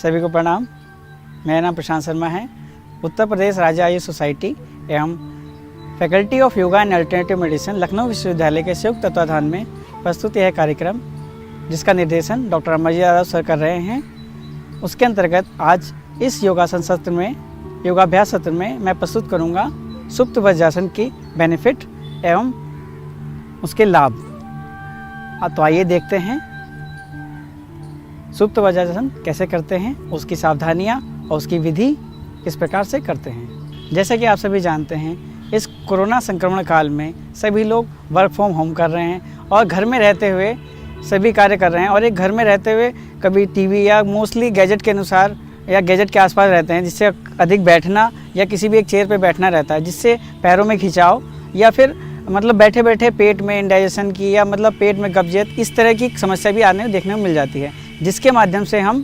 सभी को प्रणाम। मेरा नाम प्रशांत शर्मा है। उत्तर प्रदेश राज्य आयुष सोसाइटी एवं faculty of yoga and alternative medicine Lucknow विश्वविद्यालय के संयुक्त तत्वाधान में प्रस्तुत यह कार्यक्रम, जिसका निर्देशन डॉक्टर अमरजीत यादव सर कर रहे हैं, उसके अंतर्गत आज इस योगासन सत्र में, योगाभ्यास सत्र में मैं प्रस्तुत करूंगा सुप्त वज्रासन की बेनिफिट एवं उसके लाभ। तो आइए देखते हैं सुप्त वज्रासन कैसे करते हैं, उसकी सावधानियां और उसकी विधि किस प्रकार से करते हैं। जैसे कि आप सभी जानते हैं, इस कोरोना संक्रमण काल में सभी लोग वर्क फ्रॉम होम कर रहे हैं और घर में रहते हुए सभी कार्य कर रहे हैं, और एक घर में रहते हुए कभी टीवी या मोस्टली गैजेट के अनुसार या गैजेट के आसपास रहते हैं, जिससे अधिक बैठना या किसी भी एक चेयर पर बैठना रहता है, जिससे पैरों में खिंचाव या फिर मतलब बैठे बैठे पेट में इंडाइजेशन की या मतलब पेट में कब्जियत, इस तरह की समस्या भी आने देखने को मिल जाती है, जिसके माध्यम से हम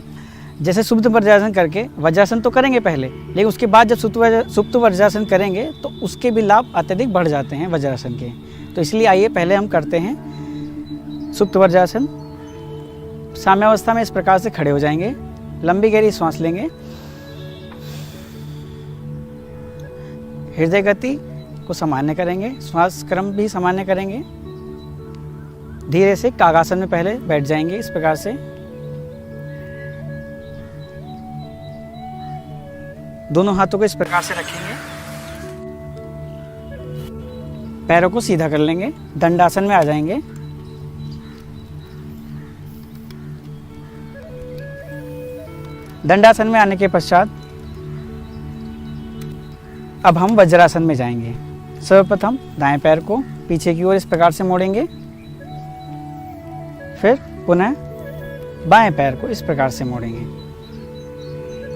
जैसे सुप्त वज्रासन करके, वज्रासन तो करेंगे पहले, लेकिन उसके बाद जब सुप्त वज्रासन करेंगे तो उसके भी लाभ अत्यधिक बढ़ जाते हैं वज्रासन के। तो इसलिए आइए पहले हम करते हैं सुप्त वज्रासन। साम्यावस्था में इस प्रकार से खड़े हो जाएंगे, लंबी गहरी सांस लेंगे, हृदय गति को सामान्य करेंगे, श्वास क्रम भी सामान्य करेंगे। धीरे से कागासन में पहले बैठ जाएंगे इस प्रकार से। दोनों हाथों को इस प्रकार से रखेंगे, पैरों को सीधा कर लेंगे, दंडासन में आ जाएंगे। दंडासन में आने के पश्चात अब हम वज्रासन में जाएंगे। सर्वप्रथम दाएं पैर को पीछे की ओर इस प्रकार से मोड़ेंगे, फिर पुनः बाएं पैर को इस प्रकार से मोड़ेंगे।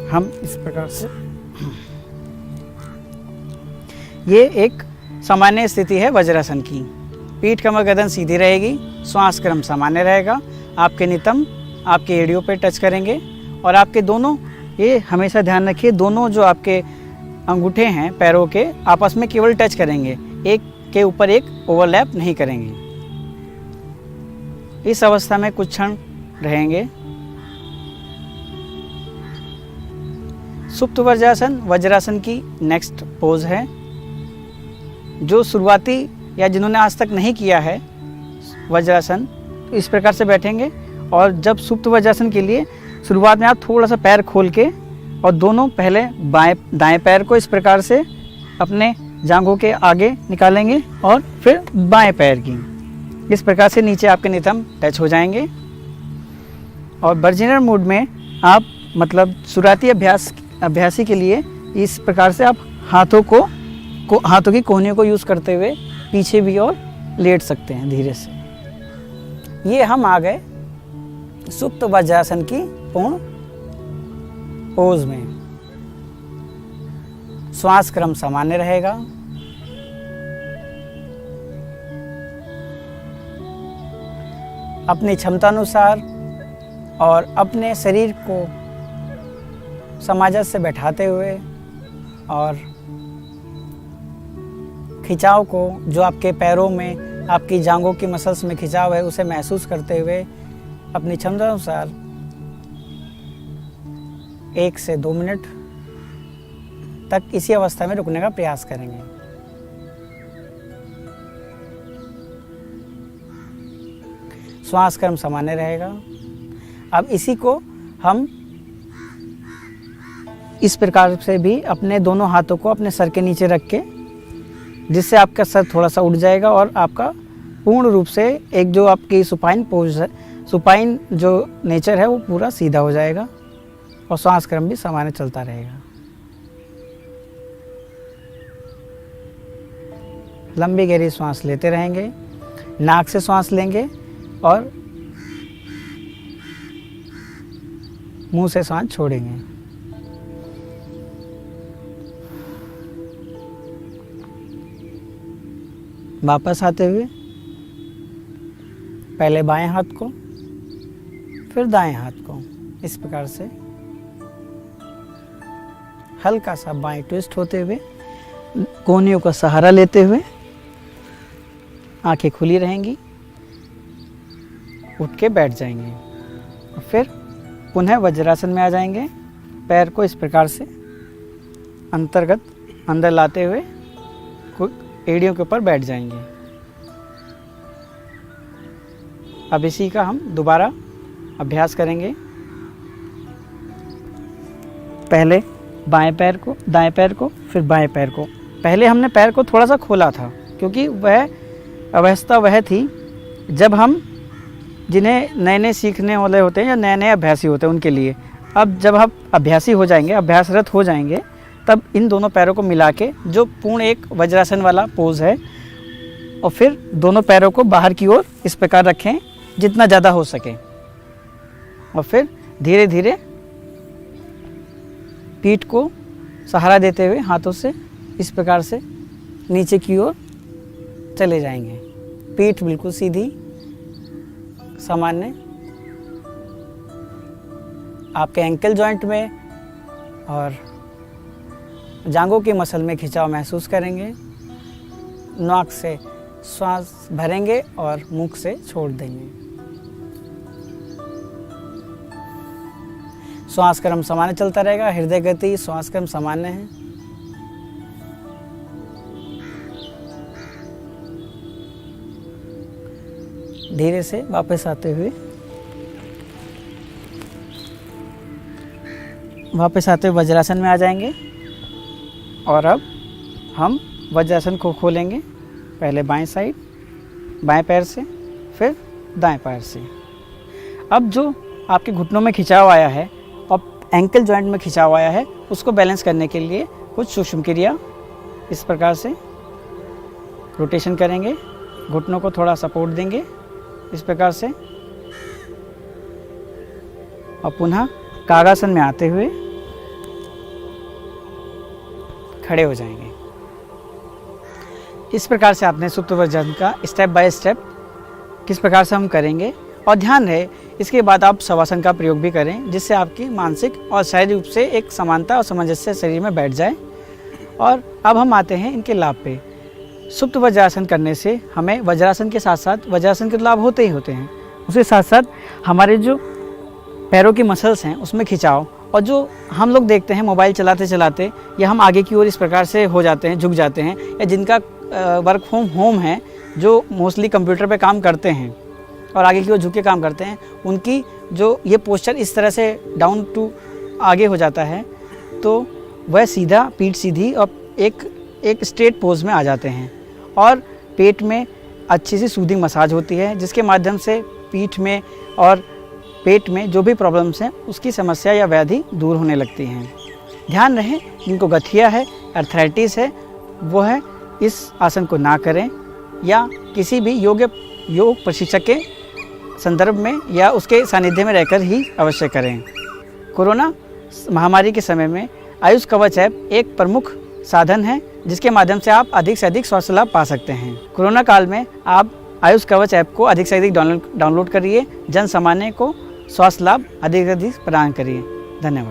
हम इस प्रकार से, ये एक सामान्य स्थिति है वज्रासन की। पीठ कमर गर्दन सीधी रहेगी, श्वास क्रम सामान्य रहेगा, आपके नितंब आपके एड़ियों पे टच करेंगे और आपके दोनों, ये हमेशा ध्यान रखिए, दोनों जो आपके अंगूठे हैं पैरों के आपस में केवल टच करेंगे, एक के ऊपर एक ओवरलैप नहीं करेंगे। इस अवस्था में कुछ क्षण रहेंगे। सुप्त वज्रासन वज्रासन की नेक्स्ट पोज है, जो शुरुआती या जिन्होंने आज तक नहीं किया है वज्रासन, तो इस प्रकार से बैठेंगे। और जब सुप्त वज्रासन के लिए शुरुआत में आप थोड़ा सा पैर खोल के और दोनों पहले दाएं पैर को इस प्रकार से अपने जांघों के आगे निकालेंगे और फिर बाएं पैर की इस प्रकार से नीचे आपके नितंब टच हो जाएंगे। और बिगिनर मोड में आप मतलब शुरुआती अभ्यासी के लिए इस प्रकार से आप हाथों की कोहनियों को यूज़ करते हुए पीछे भी और लेट सकते हैं धीरे से। ये हम आ गए सुप्त वज्रासन की पूर्ण पोज में। श्वास क्रम सामान्य रहेगा, अपनी क्षमतानुसार और अपने शरीर को समाजत से बैठाते हुए और खिंचाव को, जो आपके पैरों में आपकी जांघों की मसल्स में खिंचाव है, उसे महसूस करते हुए अपनी क्षमतानुसार 1 से 2 मिनट तक इसी अवस्था में रुकने का प्रयास करेंगे। श्वास क्रम सामान्य रहेगा। अब इसी को हम इस प्रकार से भी अपने दोनों हाथों को अपने सर के नीचे रख के, जिससे आपका सर थोड़ा सा उठ जाएगा और आपका पूर्ण रूप से एक जो आपकी सुपाइन पोज है, सुपाइन जो नेचर है, वो पूरा सीधा हो जाएगा और श्वास क्रम भी सामान्य चलता रहेगा। लंबी गहरी श्वास लेते रहेंगे, नाक से श्वास लेंगे और मुंह से श्वास छोड़ेंगे। वापस आते हुए पहले बाएं हाथ को फिर दाएं हाथ को इस प्रकार से हल्का सा बाएं ट्विस्ट होते हुए कोहनियों का सहारा लेते हुए आंखें खुली रहेंगी, उठ के बैठ जाएंगे और फिर पुनः वज्रासन में आ जाएंगे। पैर को इस प्रकार से अंतर्गत अंदर लाते हुए एड़ियों के ऊपर बैठ जाएंगे। अब इसी का हम दोबारा अभ्यास करेंगे। पहले बाएं पैर को, दाएं पैर को, फिर बाएं पैर को। पहले हमने पैर को थोड़ा सा खोला था क्योंकि वह अवस्था वह थी जब हम जिन्हें नए नए सीखने वाले होते हैं या नए नए अभ्यासी होते हैं उनके लिए। अब जब हम अभ्यासी हो जाएंगे, अभ्यासरत हो जाएंगे, तब इन दोनों पैरों को मिला के जो पूर्ण एक वज्रासन वाला पोज है, और फिर दोनों पैरों को बाहर की ओर इस प्रकार रखें जितना ज़्यादा हो सके, और फिर धीरे धीरे पीठ को सहारा देते हुए हाथों से इस प्रकार से नीचे की ओर चले जाएंगे। पीठ बिल्कुल सीधी, सामान्य। आपके एंकल जॉइंट में और जांघों की मसल में खिंचाव महसूस करेंगे। नाक से श्वास भरेंगे और मुख से छोड़ देंगे। श्वास क्रम सामान्य चलता रहेगा। हृदय गति, श्वास क्रम सामान्य है। धीरे से वापस आते हुए वज्रासन में आ जाएंगे। और अब हम वज्रासन को खोलेंगे। पहले बाएं साइड, बाएं पैर से, फिर दाएं पैर से। अब जो आपके घुटनों में खिंचाव आया है और एंकल जॉइंट में खिंचाव आया है, उसको बैलेंस करने के लिए कुछ सूक्ष्म क्रिया इस प्रकार से रोटेशन करेंगे। घुटनों को थोड़ा सपोर्ट देंगे इस प्रकार से, और पुनः कागासन में आते हुए खड़े हो जाएंगे। इस प्रकार से आपने सुप्त वज्रासन का स्टेप बाय स्टेप किस प्रकार से हम करेंगे। और ध्यान रहे, इसके बाद आप शवासन का प्रयोग भी करें, जिससे आपकी मानसिक और शारीरिक रूप से एक समानता और सामंजस्य शरीर में बैठ जाए। और अब हम आते हैं इनके लाभ पे। सुप्त वज्रासन करने से हमें वज्रासन के साथ साथ वज्रासन के लाभ होते ही होते हैं। उसके साथ साथ हमारे जो पैरों की मसल्स हैं उसमें खिंचाव, और जो हम लोग देखते हैं मोबाइल चलाते चलाते या हम आगे की ओर इस प्रकार से हो जाते हैं, झुक जाते हैं, या जिनका वर्क फ्रॉम होम है, जो मोस्टली कंप्यूटर पे काम करते हैं और आगे की ओर झुक के काम करते हैं, उनकी जो ये पोस्चर इस तरह से डाउन टू आगे हो जाता है, तो वह सीधा, पीठ सीधी और एक स्ट्रेट पोज में आ जाते हैं। और पेट में अच्छी सी सूदिंग मसाज होती है, जिसके माध्यम से पीठ में और पेट में जो भी प्रॉब्लम्स हैं उसकी समस्या या व्याधि दूर होने लगती हैं। ध्यान रहे, जिनको गठिया है, अर्थराइटिस है, वो है इस आसन को ना करें, या किसी भी योग प्रशिक्षक के संदर्भ में या उसके सानिध्य में रहकर ही अवश्य करें। कोरोना महामारी के समय में आयुष कवच ऐप एक प्रमुख साधन है, जिसके माध्यम से आप अधिक से अधिक स्वास्थ्य लाभ पा सकते हैं। कोरोना काल में आप आयुष कवच ऐप को अधिक से अधिक डाउनलोड करिए, जन सामान्य को स्वास्थ्य लाभ अधिक से अधिक प्रदान करिए। धन्यवाद।